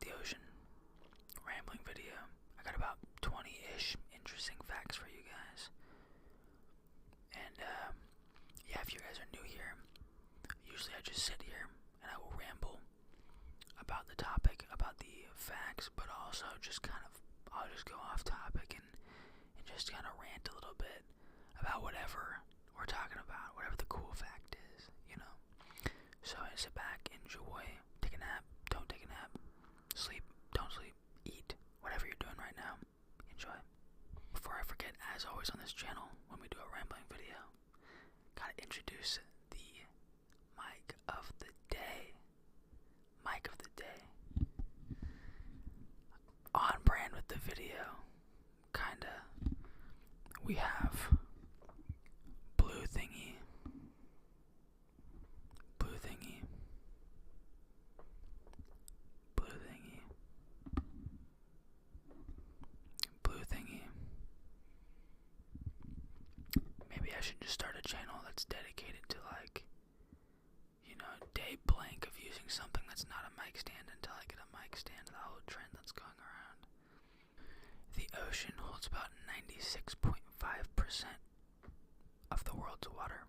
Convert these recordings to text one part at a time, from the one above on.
the ocean. Rambling video. I got about 20-ish interesting facts for you guys. And yeah, if you guys are new here, usually I just sit here and I will ramble about the topic, about the facts, but also I'll just go off topic and just kind of rant a little bit about whatever we're talking about, whatever the cool fact is, you know. So sit back, enjoy, take a nap, don't take a nap, sleep, don't sleep, eat, whatever you're doing right now, enjoy. Before I forget, as always on this channel, when we do a rambling video, gotta introduce the mic of the day. Mic of the day. On brand with the video, kinda. We have blue thingy, blue thingy, blue thingy, blue thingy. Maybe I should just start a channel that's dedicated to, like, you know, day blank of using something that's not a mic stand until I get a mic stand. The whole trend that's going around. The ocean holds about 96.5% of the world's water,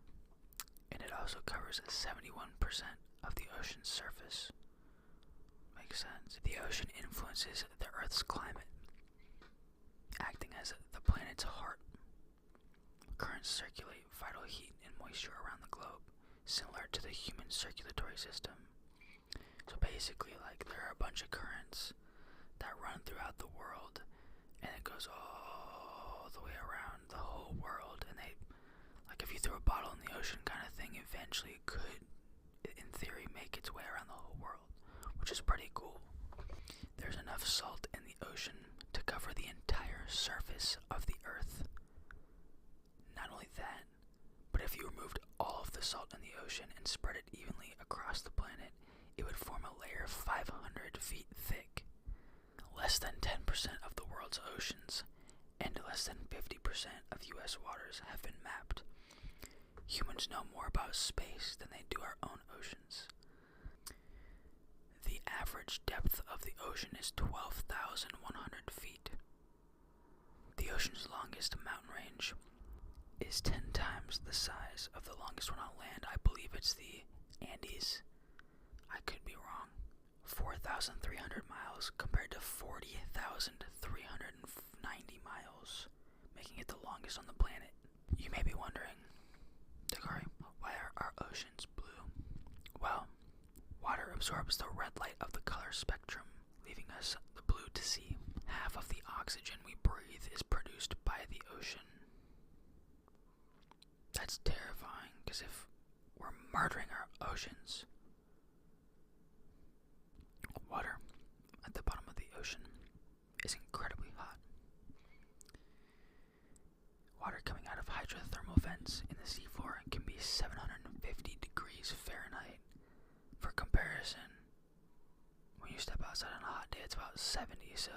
and it also covers 71% of the ocean's surface. Makes sense. The ocean influences the Earth's climate, acting as the planet's heart. Currents circulate vital heat and moisture around the globe, similar to the human circulatory system. So basically, like, there are a bunch of currents that run throughout the world, and it goes all the way around the whole world, and they, like, if you throw a bottle in the ocean kind of thing, eventually it could, in theory, make its way around the whole world, which is pretty cool. There's enough salt in the ocean to cover the entire surface of the Earth. Not only that, but if you removed all of the salt in the ocean and spread it evenly across the planet, it would form a layer 500 feet thick. Less than 10% of the world's oceans and less than 50% of U.S. waters have been mapped. Humans know more about space than they do our own oceans. The average depth of the ocean is 12,100 feet. The ocean's longest mountain range is 10 times the size of the longest one on land. I believe it's the Andes. I could be wrong. 4,300 miles compared to 40,390 miles, making it the longest on the planet. You may be wondering, Dakari, why are our oceans blue? Well, water absorbs the red light of the color spectrum, leaving us the blue to see. Half of the oxygen we breathe is produced by the ocean. That's terrifying, because if we're murdering our oceans, water at the bottom of the ocean is incredibly hot. Water coming out of hydrothermal vents in the seafloor can be 750 degrees Fahrenheit. For comparison, when you step outside on a hot day, it's about 70, so,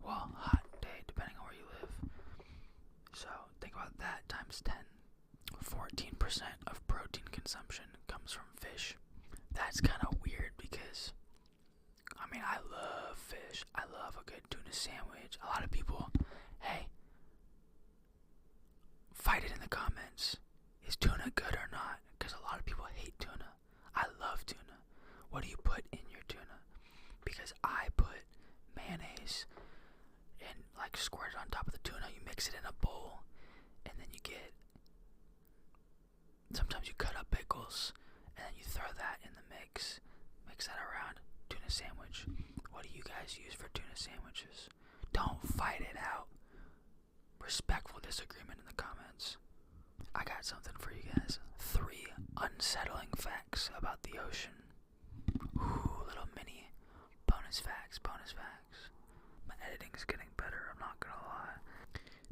well, hot day, depending on where you live. So, think about that times 10. 14% of protein consumption comes from fish. That's kind of weird because, I mean, I love fish. I love a good tuna sandwich. A lot of people, hey, fight it in the comments. Is tuna good or not? Because a lot of people hate tuna. I love tuna. What do you put in your tuna? Because I put mayonnaise and, like, squirt it on top of the tuna. You mix it in a bowl, and then you get, sometimes you cut up pickles, and then you throw that in the mix. Mix that around. Tuna sandwich. What do you guys use for tuna sandwiches? Don't fight it out. Respectful disagreement in the comments. I got something for you guys. 3 unsettling facts about the ocean. Ooh, little mini bonus facts, bonus facts. My editing's getting better, I'm not gonna lie.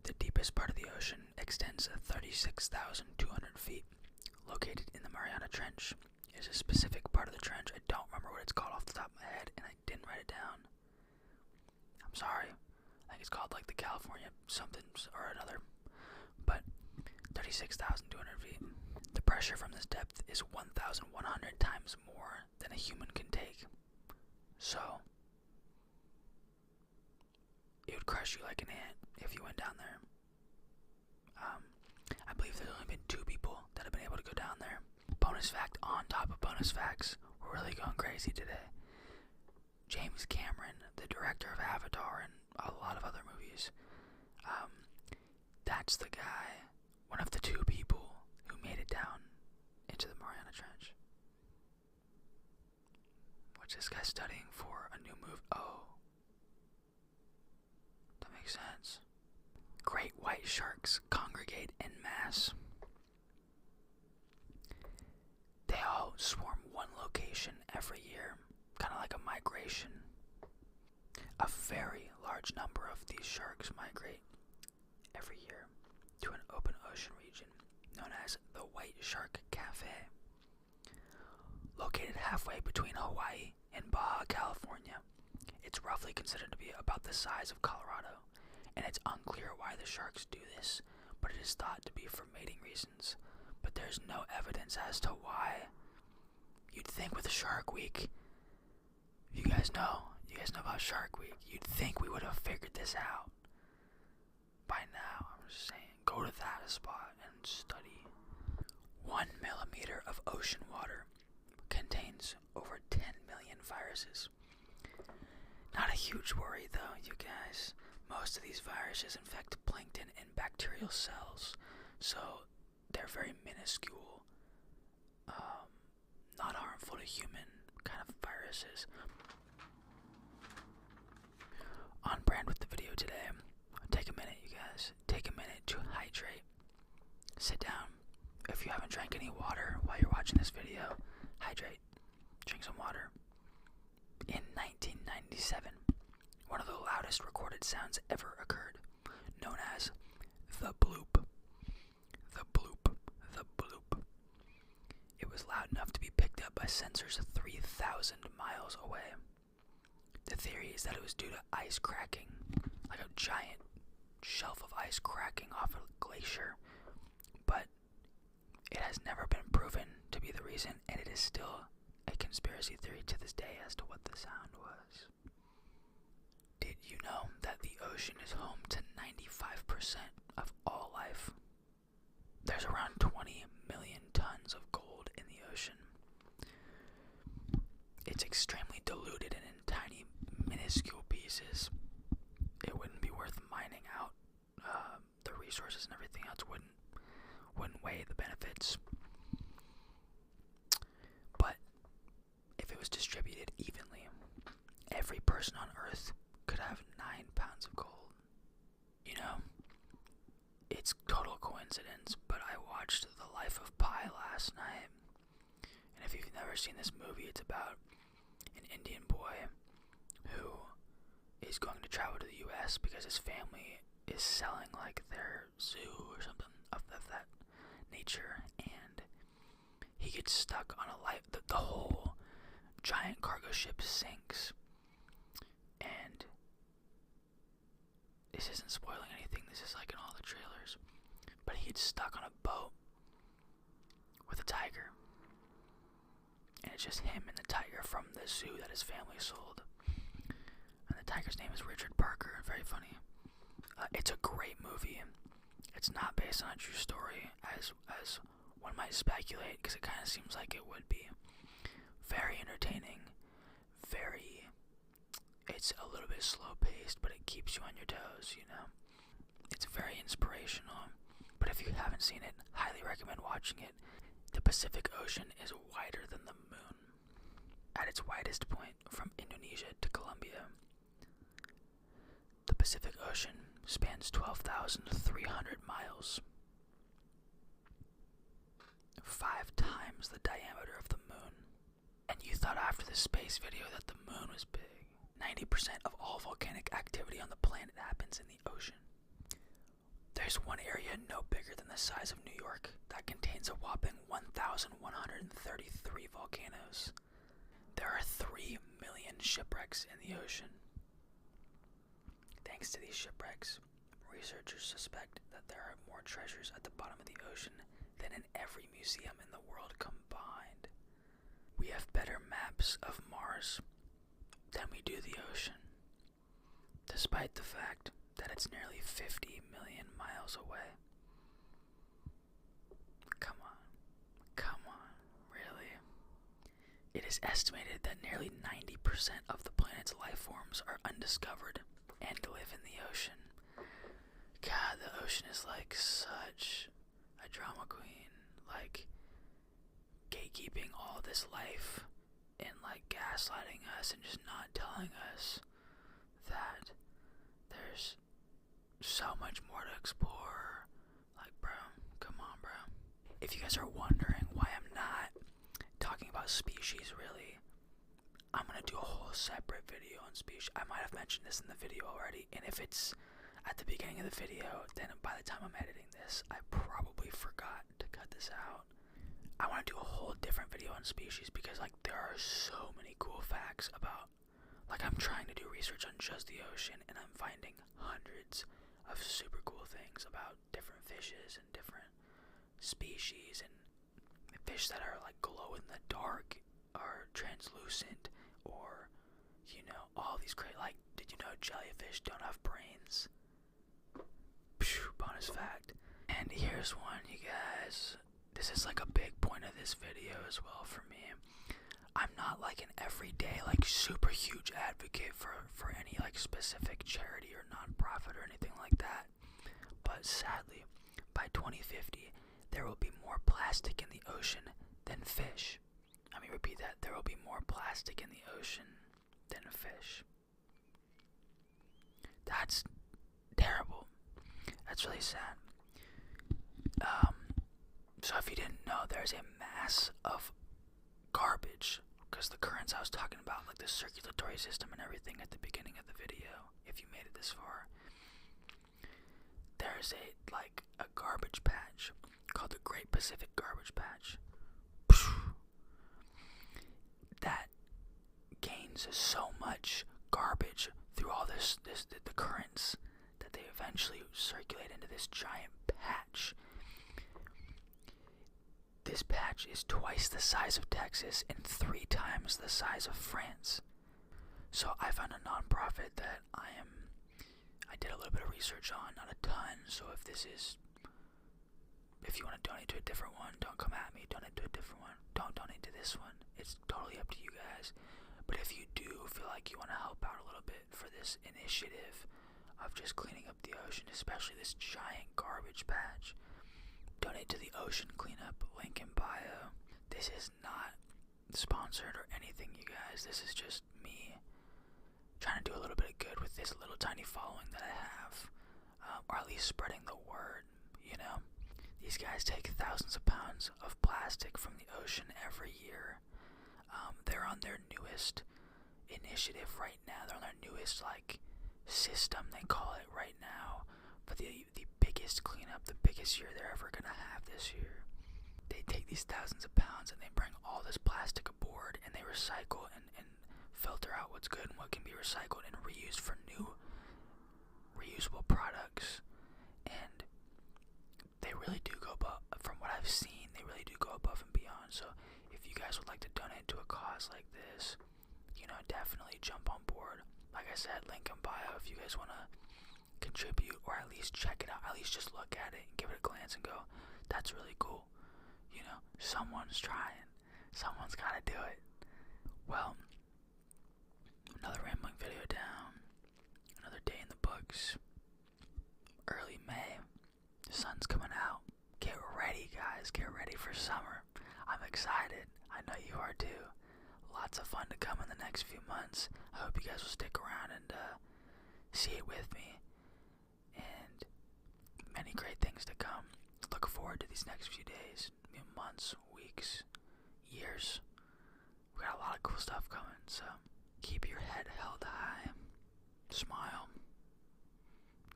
The deepest part of the ocean extends 36,200 feet. Located in the Mariana Trench is a specific part of the trench. I don't remember what it's called off the top of my head, and I didn't write it down. I'm sorry. I think it's called, like, the California something or another. But 36,200 feet. The pressure from this depth is 1,100 times more than a human can take. So, it would crush you like an ant if you went down there. I believe there's only been 2 people that have been able to go down there. Bonus fact on top of bonus facts. We're really going crazy today. James Cameron, the director of Avatar and a lot of other movies, that's the guy, one of the 2 people who made it down into the Mariana Trench. What's this guy studying for? A new movie? Oh. That makes sense. Great white sharks congregate en masse. They all swarm one location every year, kind of like a migration. A very large number of these sharks migrate every year to an open ocean region known as the White Shark Cafe. Located halfway between Hawaii and Baja California, it's roughly considered to be about the size of Colorado, and it's unclear why the sharks do this, but it is thought to be for mating reasons. But there's no evidence as to why. You'd think with Shark Week, you guys know about Shark Week, you'd think we would have figured this out by now. I'm just saying, go to that spot and study. 1 millimeter of ocean water contains over 10 million viruses. Not a huge worry though, you guys. Most of these viruses infect plankton and bacterial cells, so they're very minuscule, not harmful to human kind of viruses. On brand with the video today. Take a minute, you guys. Take a minute to hydrate. Sit down. If you haven't drank any water while you're watching this video, hydrate. Drink some water. In 1997, one of the loudest recorded sounds ever occurred, known as the bloop. The bloop. The bloop. It was loud enough to be picked up by sensors 3,000 miles away. The theory is that it was due to ice cracking, like a giant shelf of ice cracking off a glacier, but it has never been proven to be the reason, and it is still a conspiracy theory to this day as to what the sound was. Did you know that the ocean is home to 95% of all life? There's around 20 million tons of gold in the ocean. It's extremely diluted and in tiny, minuscule pieces. It wouldn't be worth mining out. The resources and everything else wouldn't weigh the benefits. But if it was distributed evenly, every person on Earth could have 9 pounds of gold. You know, it's total coincidence, but I watched The Life of Pi last night. And if you've never seen this movie, it's about an Indian boy who is going to travel to the U.S. because his family is selling like their zoo or something of that nature, and he gets stuck on a life. The whole giant cargo ship sinks, and this isn't spoiling anything. This is like in all the trailers, but he gets stuck on a boat with a tiger, and it's just him and the tiger from the zoo that his family sold. And the tiger's name is Richard Parker. Very funny. It's a great movie. It's not based on a true story, as one might speculate, because it kind of seems like it would be. Very entertaining. It's a little bit slow paced, but it keeps you on your toes, you know. It's very inspirational. But if you haven't seen it, highly recommend watching it. The Pacific Ocean is wider than the moon. At its widest point, from Indonesia to Colombia, the Pacific Ocean spans 12,300 miles. 5 times the diameter of the moon. And you thought after the space video that the moon was big. 90% of all volcanic activity on the planet happens in the ocean. There's one area no bigger than the size of New York that contains a whopping 1,133 volcanoes. There are 3 million shipwrecks in the ocean. Thanks to these shipwrecks, researchers suspect that there are more treasures at the bottom of the ocean than in every museum in the world combined. We have better maps of Mars than we do the ocean. The despite the fact that it's nearly 50 million miles away. Come on, really? It is estimated that nearly 90% of the planet's life forms are undiscovered and live in the ocean. God, the ocean is like such a drama queen, like gatekeeping all this life and like gaslighting us and just not telling us that there's so much more to explore. Like, bro, come on, bro. If you guys are wondering why I'm not talking about species, really, I'm gonna do a whole separate video on species. I might have mentioned this in the video already, and if it's at the beginning of the video, then by the time I'm editing this, I probably forgot to cut this out. I want to do a whole different video on species because, like, there are so many cool facts about, like, I'm trying to do research on just the ocean, and I'm finding hundreds of super cool things about different fishes and different species, and fish that are like glow in the dark or translucent, or, you know, all these great, like, did you know jellyfish don't have brains? Bonus fact. And here's one, you guys. This is like a big point of this video as well for me. I'm not like an everyday, like, super huge advocate for any like specific charity or nonprofit or anything like that. But sadly, by 2050, there will be more plastic in the ocean than fish. Let me repeat that. There will be more plastic in the ocean than fish. That's terrible. That's really sad. So if you didn't know, there's a mass of garbage, because the currents I was talking about, like the circulatory system and everything at the beginning of the video, if you made it this far, there's a garbage patch called the Great Pacific Garbage Patch that gains so much garbage through all the currents, that they eventually circulate into this giant patch. This patch is twice the size of Texas and 3 times the size of France. So I found a nonprofit that I did a little bit of research on, not a ton. So if you want to donate to a different one, don't come at me. Donate to a different one. Don't donate to this one. It's totally up to you guys. But if you do feel like you want to help out a little bit for this initiative of just cleaning up the ocean, especially this giant garbage patch, donate to the ocean cleanup, link in bio. This is not sponsored or anything, you guys. This is just me trying to do a little bit of good with this little tiny following that I have, or at least spreading the word, you know. These guys take thousands of pounds of plastic from the ocean every year. They're on their newest initiative right now. They're on their newest, like, system, they call it right now, for the biggest cleanup, the biggest year they're ever gonna have this year. They take these thousands of pounds and they bring all this plastic aboard, and they recycle and filter out what's good and what can be recycled and reused for new reusable products. And they really do go above, from what I've seen, they really do go above and beyond. So if you guys would like to donate to a cause like this, you know, definitely jump on board. Like I said, link in bio if you guys want to contribute, or at least check it out, at least just look at it and give it a glance and go, that's really cool. You know, someone's trying. Someone's got to do it. Well, another rambling video down. Another day in the books. Early May. The sun's coming out. Get ready, guys. Get ready for summer. I'm excited. I know you are too. Lots of fun to come in the next few months. I hope you guys will stick around and see it with me. And many great things to come. Look forward to these next few days, months, weeks, years. We got a lot of cool stuff coming, so keep your head held high. Smile.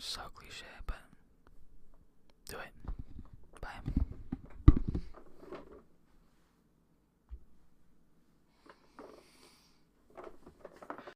So cliche, but do it. Bye.